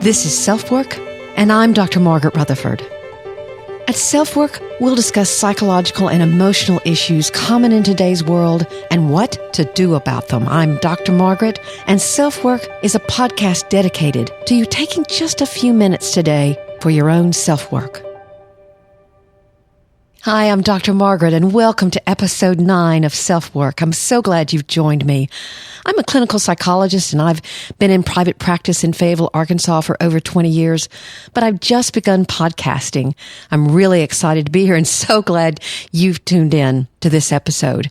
This is SelfWork, and I'm Dr. Margaret Rutherford. At SelfWork, we'll discuss psychological and emotional issues common in today's world and what to do about them. I'm Dr. Margaret, and SelfWork is a podcast dedicated to you taking just a few minutes today for your own self-work. Hi, I'm Dr. Margaret, and welcome to episode 9 of SelfWork. I'm so glad you've joined me. I'm a clinical psychologist, and I've been in private practice in Fayetteville, Arkansas for over 20 years, but I've just begun podcasting. I'm really excited to be here and so glad you've tuned in to this episode.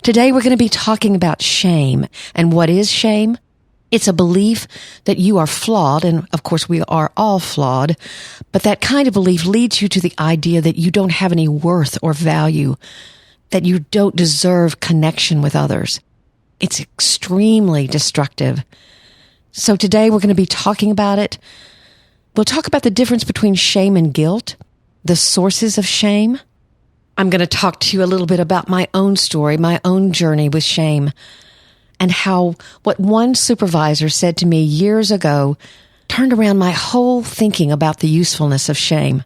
Today, we're going to be talking about shame. And what is shame? It's a belief that you are flawed, and of course we are all flawed, but that kind of belief leads you to the idea that you don't have any worth or value, that you don't deserve connection with others. It's extremely destructive. So today we're going to be talking about it. We'll talk about the difference between shame and guilt, the sources of shame. I'm going to talk to you a little bit about my own story, my own journey with shame, and how what one supervisor said to me years ago turned around my whole thinking about the usefulness of shame.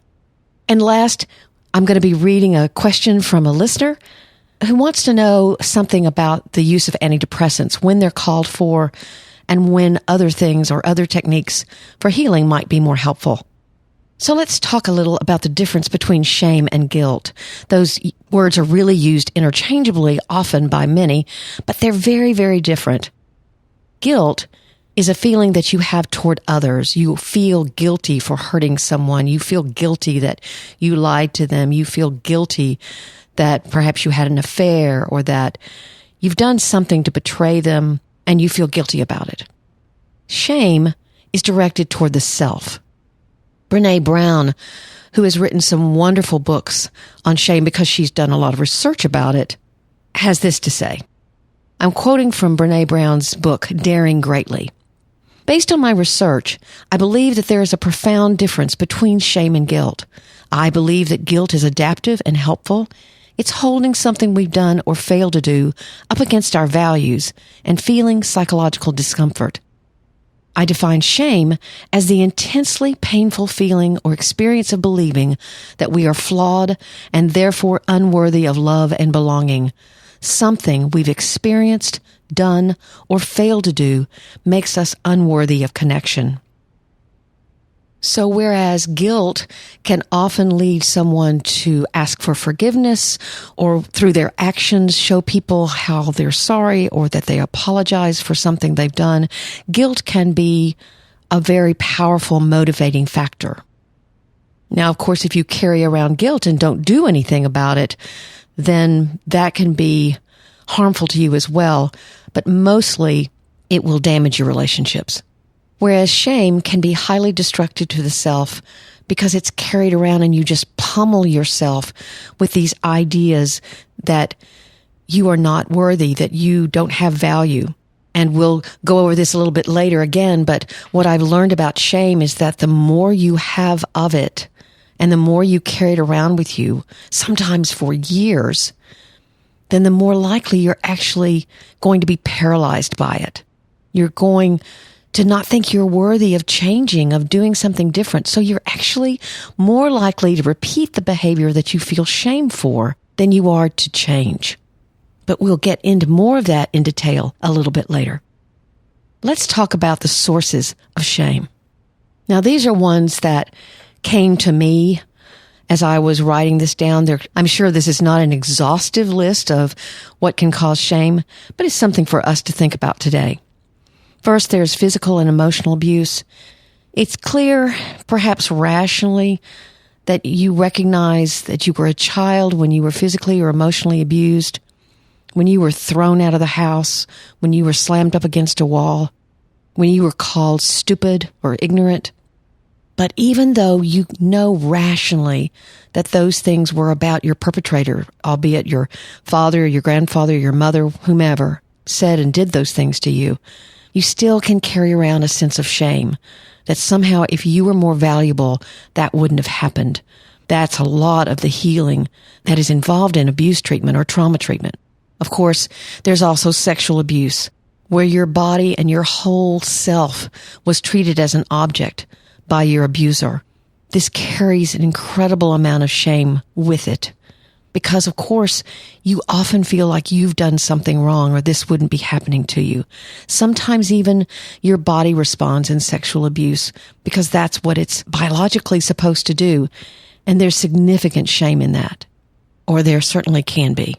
And last, I'm going to be reading a question from a listener who wants to know something about the use of antidepressants, when they're called for, and when other things or other techniques for healing might be more helpful. So let's talk a little about the difference between shame and guilt. Those words are really used interchangeably often by many, but they're very, very different. Guilt is a feeling that you have toward others. You feel guilty for hurting someone. You feel guilty that you lied to them. You feel guilty that perhaps you had an affair or that you've done something to betray them, and you feel guilty about it. Shame is directed toward the self. Brené Brown, who has written some wonderful books on shame because she's done a lot of research about it, has this to say. I'm quoting from Brené Brown's book, Daring Greatly. Based on my research, I believe that there is a profound difference between shame and guilt. I believe that guilt is adaptive and helpful. It's holding something we've done or failed to do up against our values and feeling psychological discomfort. I define shame as the intensely painful feeling or experience of believing that we are flawed and therefore unworthy of love and belonging. Something we've experienced, done, or failed to do makes us unworthy of connection. So whereas guilt can often lead someone to ask for forgiveness or through their actions show people how they're sorry or that they apologize for something they've done, guilt can be a very powerful motivating factor. Now, of course, if you carry around guilt and don't do anything about it, then that can be harmful to you as well, but mostly it will damage your relationships. Whereas shame can be highly destructive to the self because it's carried around and you just pummel yourself with these ideas that you are not worthy, that you don't have value. And we'll go over this a little bit later again, but what I've learned about shame is that the more you have of it and the more you carry it around with you, sometimes for years, then the more likely you're actually going to be paralyzed by it. You're going to not think you're worthy of changing, of doing something different. So you're actually more likely to repeat the behavior that you feel shame for than you are to change. But we'll get into more of that in detail a little bit later. Let's talk about the sources of shame. Now, these are ones that came to me as I was writing this down. I'm sure this is not an exhaustive list of what can cause shame, but it's something for us to think about today. First, there's physical and emotional abuse. It's clear, perhaps rationally, that you recognize that you were a child when you were physically or emotionally abused, when you were thrown out of the house, when you were slammed up against a wall, when you were called stupid or ignorant. But even though you know rationally that those things were about your perpetrator, albeit your father, your grandfather, your mother, whomever said and did those things to you, you still can carry around a sense of shame that somehow if you were more valuable, that wouldn't have happened. That's a lot of the healing that is involved in abuse treatment or trauma treatment. Of course, there's also sexual abuse, where your body and your whole self was treated as an object by your abuser. This carries an incredible amount of shame with it. Because, of course, you often feel like you've done something wrong or this wouldn't be happening to you. Sometimes even your body responds in sexual abuse because that's what it's biologically supposed to do. And there's significant shame in that. Or there certainly can be.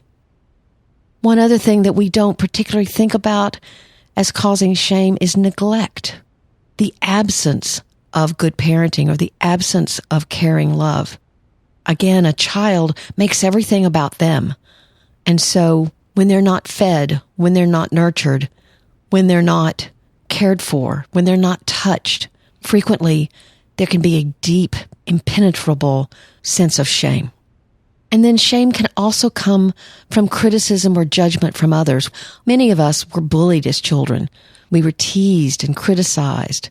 One other thing that we don't particularly think about as causing shame is neglect. The absence of good parenting or the absence of caring love. Again, a child makes everything about them. And so when they're not fed, when they're not nurtured, when they're not cared for, when they're not touched, frequently there can be a deep, impenetrable sense of shame. And then shame can also come from criticism or judgment from others. Many of us were bullied as children. We were teased and criticized.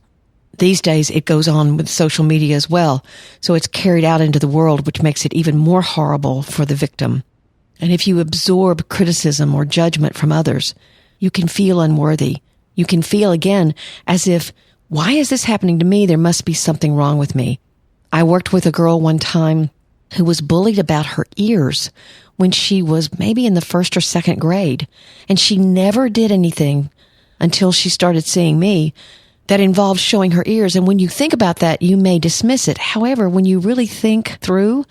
These days, it goes on with social media as well, so it's carried out into the world, which makes it even more horrible for the victim. And if you absorb criticism or judgment from others, you can feel unworthy. You can feel, again, as if, why is this happening to me? There must be something wrong with me. I worked with a girl one time who was bullied about her ears when she was maybe in the first or second grade, and she never did anything until she started seeing me that involved showing her ears. And when you think about that, you may dismiss it. However, when you really think through,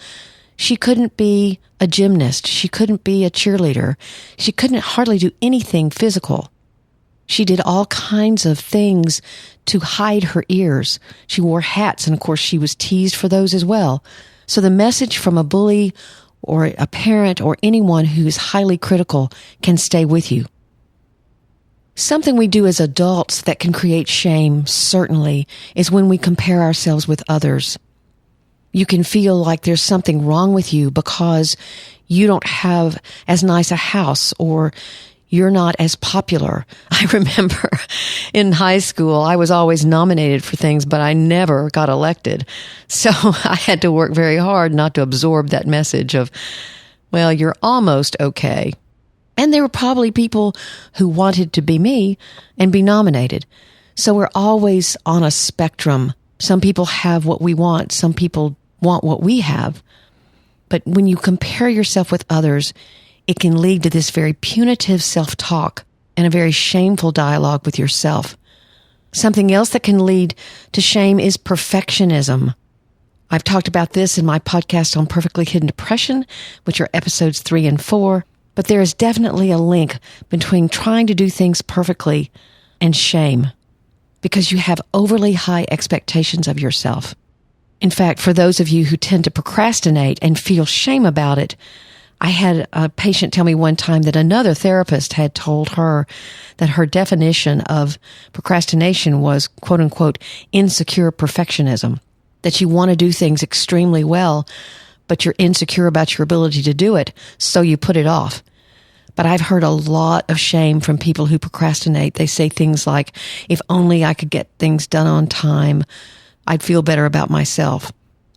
she couldn't be a gymnast. She couldn't be a cheerleader. She couldn't hardly do anything physical. She did all kinds of things to hide her ears. She wore hats, and of course she was teased for those as well. So the message from a bully or a parent or anyone who is highly critical can stay with you. Something we do as adults that can create shame, certainly, is when we compare ourselves with others. You can feel like there's something wrong with you because you don't have as nice a house or you're not as popular. I remember in high school, I was always nominated for things, but I never got elected. So I had to work very hard not to absorb that message of, well, you're almost okay. And there were probably people who wanted to be me and be nominated. So we're always on a spectrum. Some people have what we want. Some people want what we have. But when you compare yourself with others, it can lead to this very punitive self-talk and a very shameful dialogue with yourself. Something else that can lead to shame is perfectionism. I've talked about this in my podcast on perfectly hidden depression, which are episodes 3 and 4. But there is definitely a link between trying to do things perfectly and shame, because you have overly high expectations of yourself. In fact, for those of you who tend to procrastinate and feel shame about it, I had a patient tell me one time that another therapist had told her that her definition of procrastination was, quote unquote, insecure perfectionism, that you want to do things extremely well, but you're insecure about your ability to do it, so you put it off. But I've heard a lot of shame from people who procrastinate. They say things like, if only I could get things done on time, I'd feel better about myself.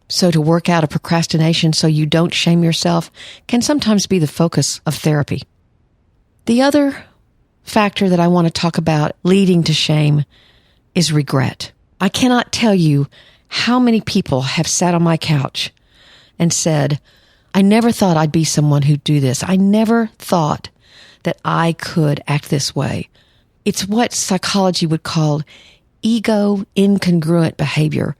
So to work out a procrastination so you don't shame yourself can sometimes be the focus of therapy. The other factor that I want to talk about leading to shame is regret. I cannot tell you how many people have sat on my couch and said, I never thought I'd be someone who'd do this. I never thought that I could act this way. It's what psychology would call ego incongruent behavior.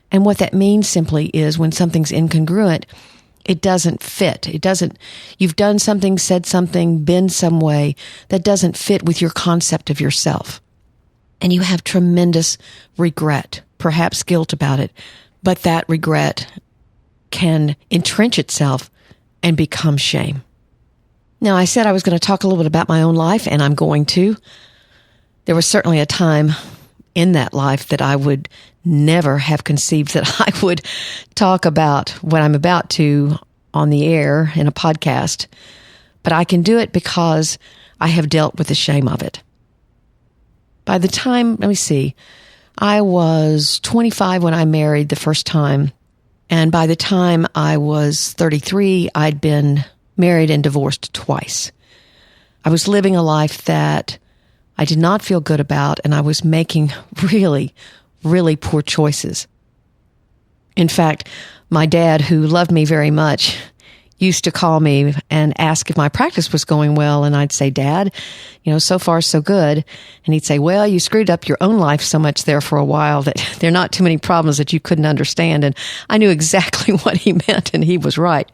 And what that means simply is when something's incongruent, it doesn't fit. You've done something, said something, been some way that doesn't fit with your concept of yourself. And you have tremendous regret, perhaps guilt about it, but that regret can entrench itself and become shame. Now, I said I was going to talk a little bit about my own life, and I'm going to. There was certainly a time in that life that I would never have conceived that I would talk about what I'm about to on the air in a podcast, but I can do it because I have dealt with the shame of it. By the time, I was 25 when I married the first time. And by the time I was 33, I'd been married and divorced twice. I was living a life that I did not feel good about, and I was making really, really poor choices. In fact, my dad, who loved me very much, used to call me and ask if my practice was going well. And I'd say, Dad, so far so good. And he'd say, well, you screwed up your own life so much there for a while that there are not too many problems that you couldn't understand. And I knew exactly what he meant, and he was right.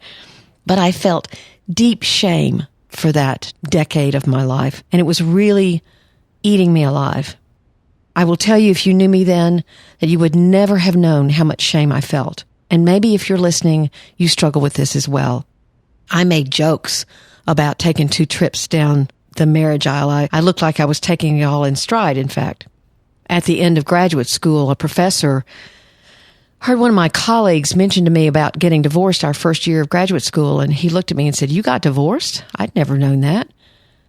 But I felt deep shame for that decade of my life. And it was really eating me alive. I will tell you, if you knew me then, that you would never have known how much shame I felt. And maybe if you're listening, you struggle with this as well. I made jokes about taking 2 trips down the marriage aisle. I looked like I was taking it all in stride, in fact. At the end of graduate school, a professor heard one of my colleagues mention to me about getting divorced our first year of graduate school, and he looked at me and said, "You got divorced?" I'd never known that.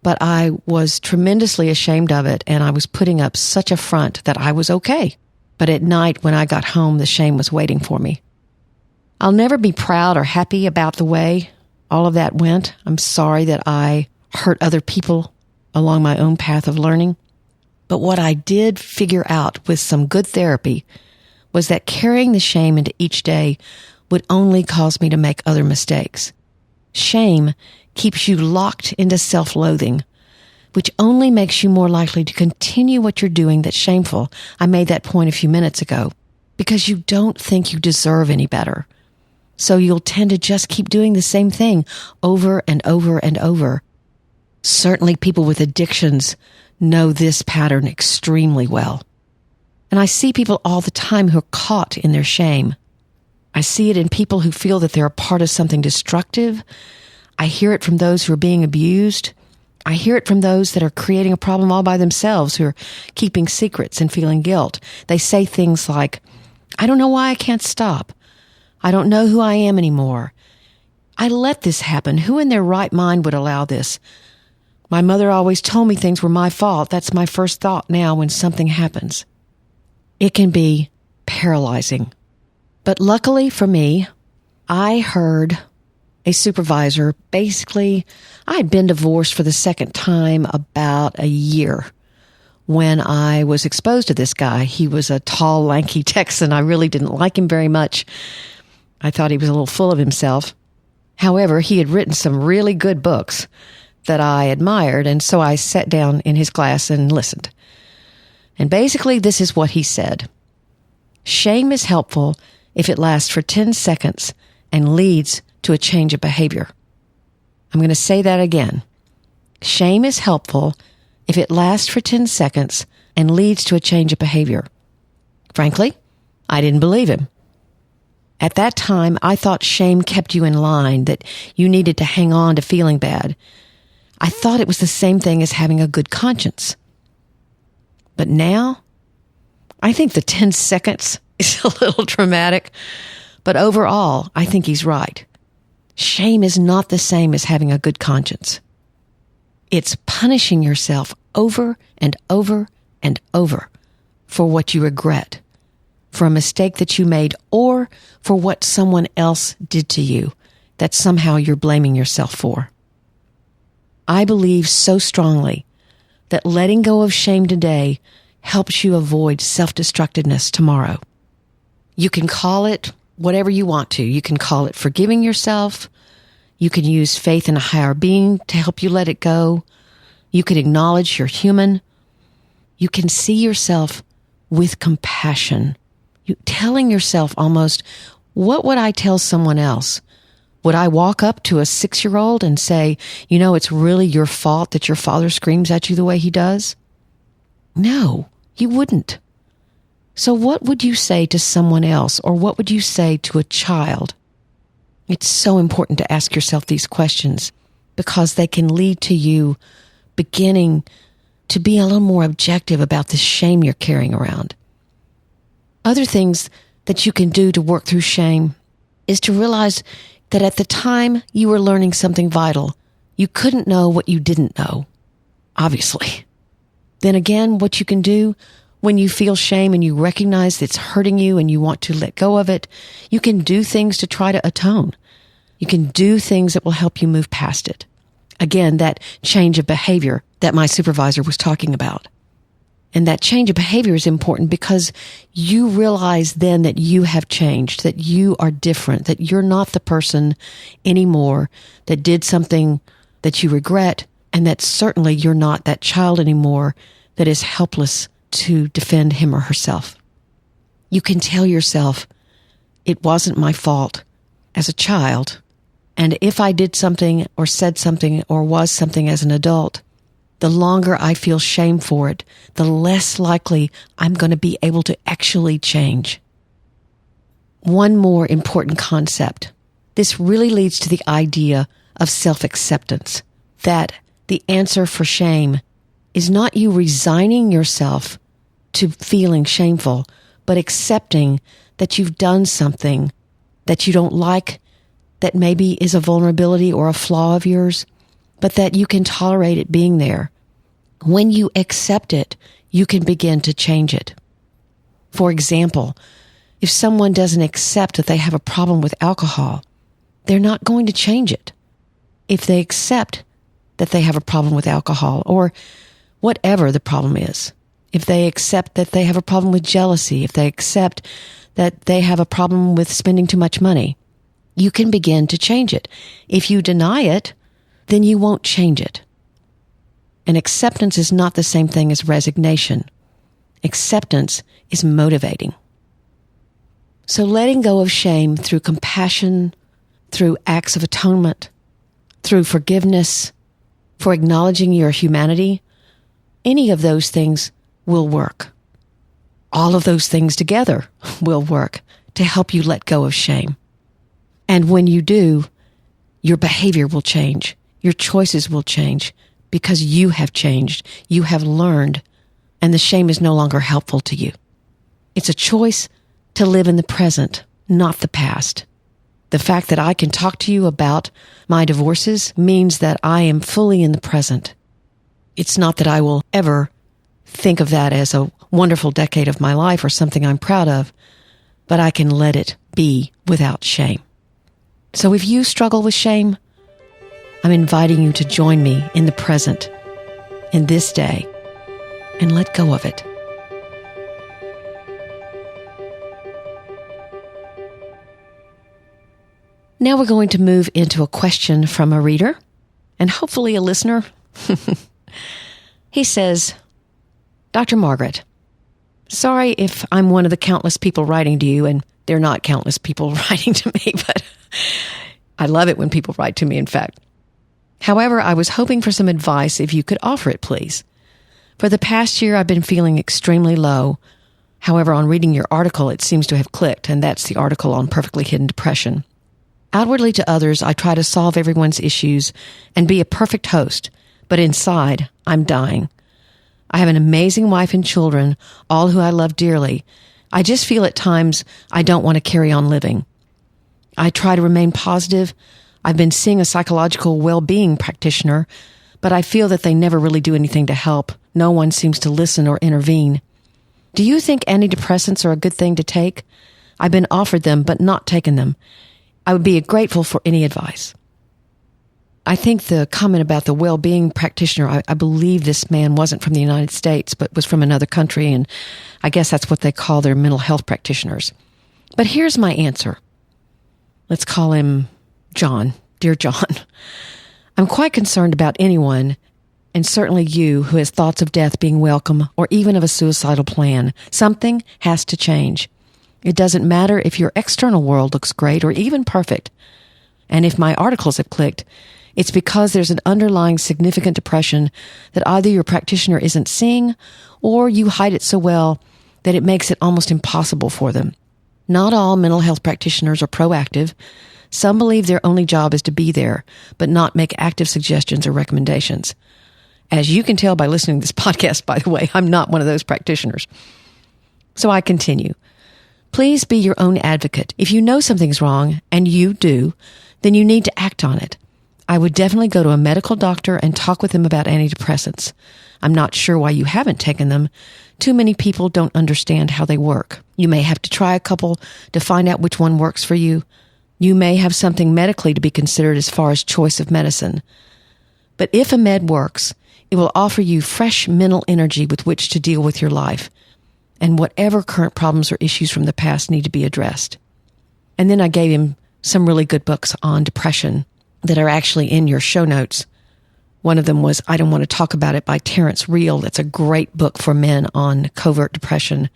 But I was tremendously ashamed of it, and I was putting up such a front that I was okay. But at night, when I got home, the shame was waiting for me. I'll never be proud or happy about the way all of that went. I'm sorry that I hurt other people along my own path of learning. But what I did figure out with some good therapy was that carrying the shame into each day would only cause me to make other mistakes. Shame keeps you locked into self-loathing, which only makes you more likely to continue what you're doing that's shameful. I made that point a few minutes ago, because you don't think you deserve any better. So you'll tend to just keep doing the same thing over and over and over. Certainly people with addictions know this pattern extremely well. And I see people all the time who are caught in their shame. I see it in people who feel that they're a part of something destructive. I hear it from those who are being abused. I hear it from those that are creating a problem all by themselves, who are keeping secrets and feeling guilt. They say things like, "I don't know why I can't stop. I don't know who I am anymore. I let this happen. Who in their right mind would allow this? My mother always told me things were my fault. That's my first thought now when something happens." It can be paralyzing. But luckily for me, I heard a supervisor, basically, I had been divorced for the second time about a year when I was exposed to this guy. He was a tall, lanky Texan. I really didn't like him very much. I thought he was a little full of himself. However, he had written some really good books that I admired, and so I sat down in his class and listened. And basically, this is what he said. Shame is helpful if it lasts for 10 seconds and leads to a change of behavior. I'm going to say that again. Shame is helpful if it lasts for 10 seconds and leads to a change of behavior. Frankly, I didn't believe him. At that time, I thought shame kept you in line, that you needed to hang on to feeling bad. I thought it was the same thing as having a good conscience. But now, I think the 10 seconds is a little dramatic, but overall, I think he's right. Shame is not the same as having a good conscience. It's punishing yourself over and over and over for what you regret, for a mistake that you made, or for what someone else did to you that somehow you're blaming yourself for. I believe so strongly that letting go of shame today helps you avoid self-destructiveness tomorrow. You can call it whatever you want to. You can call it forgiving yourself. You can use faith in a higher being to help you let it go. You can acknowledge you're human. You can see yourself with compassion. Telling yourself almost, what would I tell someone else? Would I walk up to a 6-year-old and say, it's really your fault that your father screams at you the way he does? No, you wouldn't. So what would you say to someone else, or what would you say to a child? It's so important to ask yourself these questions because they can lead to you beginning to be a little more objective about the shame you're carrying around. Other things that you can do to work through shame is to realize that at the time you were learning something vital, you couldn't know what you didn't know, obviously. Then again, what you can do when you feel shame and you recognize that it's hurting you and you want to let go of it, you can do things to try to atone. You can do things that will help you move past it. Again, that change of behavior that my supervisor was talking about. And that change of behavior is important because you realize then that you have changed, that you are different, that you're not the person anymore that did something that you regret, and that certainly you're not that child anymore that is helpless to defend him or herself. You can tell yourself, it wasn't my fault as a child, and if I did something or said something or was something as an adult, the longer I feel shame for it, the less likely I'm going to be able to actually change. One more important concept. This really leads to the idea of self-acceptance, that the answer for shame is not you resigning yourself to feeling shameful, but accepting that you've done something that you don't like, that maybe is a vulnerability or a flaw of yours, but that you can tolerate it being there. When you accept it, you can begin to change it. For example, if someone doesn't accept that they have a problem with alcohol, they're not going to change it. If they accept that they have a problem with alcohol or whatever the problem is, if they accept that they have a problem with jealousy, if they accept that they have a problem with spending too much money, you can begin to change it. If you deny it, then you won't change it. And acceptance is not the same thing as resignation. Acceptance is motivating. So letting go of shame through compassion, through acts of atonement, through forgiveness, for acknowledging your humanity, any of those things will work. All of those things together will work to help you let go of shame. And when you do, your behavior will change. Your choices will change because you have changed. You have learned, and the shame is no longer helpful to you. It's a choice to live in the present, not the past. The fact that I can talk to you about my divorces means that I am fully in the present. It's not that I will ever think of that as a wonderful decade of my life or something I'm proud of, but I can let it be without shame. So if you struggle with shame, I'm inviting you to join me in the present, in this day, and let go of it. Now we're going to move into a question from a reader, and hopefully a listener. He says, Dr. Margaret, sorry if I'm one of the countless people writing to you, and they're not countless people writing to me, but I love it when people write to me, in fact. However, I was hoping for some advice if you could offer it, please. For the past year, I've been feeling extremely low. However, on reading your article, it seems to have clicked, and that's the article on perfectly hidden depression. Outwardly to others, I try to solve everyone's issues and be a perfect host, but inside, I'm dying. I have an amazing wife and children, all who I love dearly. I just feel at times I don't want to carry on living. I try to remain positive. I've been seeing a psychological well-being practitioner, but I feel that they never really do anything to help. No one seems to listen or intervene. Do you think antidepressants are a good thing to take? I've been offered them, but not taken them. I would be grateful for any advice. I think the comment about the well-being practitioner, I believe this man wasn't from the United States, but was from another country, and I guess that's what they call their mental health practitioners. But here's my answer. Let's call him John. Dear John, I'm quite concerned about anyone, and certainly you, who has thoughts of death being welcome or even of a suicidal plan. Something has to change. It doesn't matter if your external world looks great or even perfect. And if my articles have clicked, it's because there's an underlying significant depression that either your practitioner isn't seeing or you hide it so well that it makes it almost impossible for them. Not all mental health practitioners are proactive. Some believe their only job is to be there, but not make active suggestions or recommendations. As you can tell by listening to this podcast, by the way, I'm not one of those practitioners. So I continue. Please be your own advocate. If you know something's wrong, and you do, then you need to act on it. I would definitely go to a medical doctor and talk with them about antidepressants. I'm not sure why you haven't taken them. Too many people don't understand how they work. You may have to try a couple to find out which one works for you. You may have something medically to be considered as far as choice of medicine. But if a med works, it will offer you fresh mental energy with which to deal with your life and whatever current problems or issues from the past need to be addressed. And then I gave him some really good books on depression that are actually in your show notes. One of them was I Don't Want to Talk About It by Terrence Real. That's a great book for men on covert depression.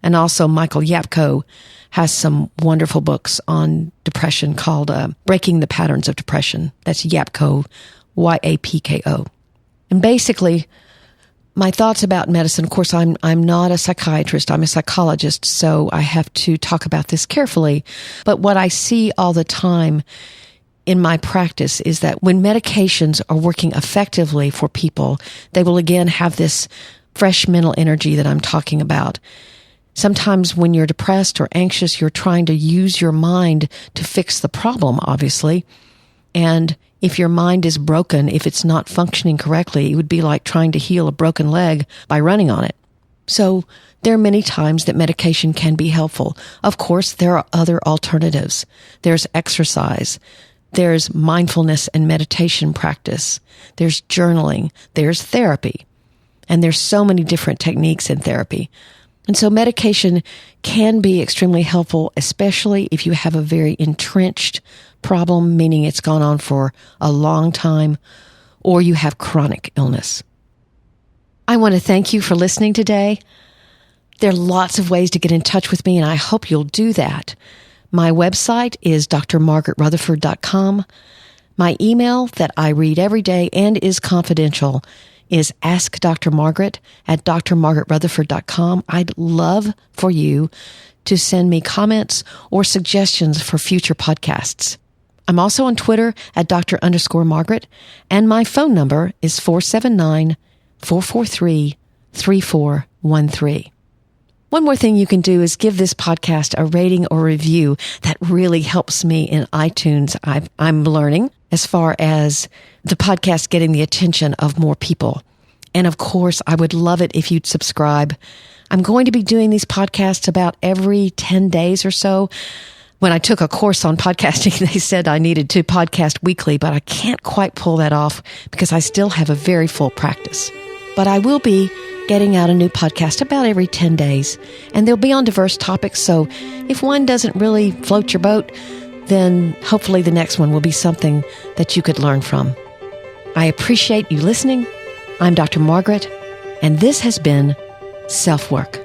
And also Michael Yapko has some wonderful books on depression called Breaking the Patterns of Depression. That's Yapko, Yapko. And basically, my thoughts about medicine, of course, I'm not a psychiatrist, I'm a psychologist, so I have to talk about this carefully. But what I see all the time in my practice is that when medications are working effectively for people, they will again have this fresh mental energy that I'm talking about. Sometimes when you're depressed or anxious, you're trying to use your mind to fix the problem, obviously. And if your mind is broken, if it's not functioning correctly, it would be like trying to heal a broken leg by running on it. So there are many times that medication can be helpful. Of course, there are other alternatives. There's exercise. There's mindfulness and meditation practice. There's journaling. There's therapy. And there's so many different techniques in therapy. And so medication can be extremely helpful, especially if you have a very entrenched problem, meaning it's gone on for a long time, or you have chronic illness. I want to thank you for listening today. There are lots of ways to get in touch with me, and I hope you'll do that. My website is drmargaretrutherford.com. My email that I read every day and is confidential is askdrmargaret@drmargaretrutherford.com. I'd love for you to send me comments or suggestions for future podcasts. I'm also on Twitter at Dr_Margaret, and my phone number is 479-443-3413. One more thing you can do is give this podcast a rating or review. That really helps me in iTunes. I'm learning as far as the podcast getting the attention of more people. And of course, I would love it if you'd subscribe. I'm going to be doing these podcasts about every 10 days or so. When I took a course on podcasting, they said I needed to podcast weekly, but I can't quite pull that off because I still have a very full practice. But I will be getting out a new podcast about every 10 days, and they'll be on diverse topics. So if one doesn't really float your boat, then hopefully the next one will be something that you could learn from. I appreciate you listening. I'm Dr. Margaret, and this has been SelfWork.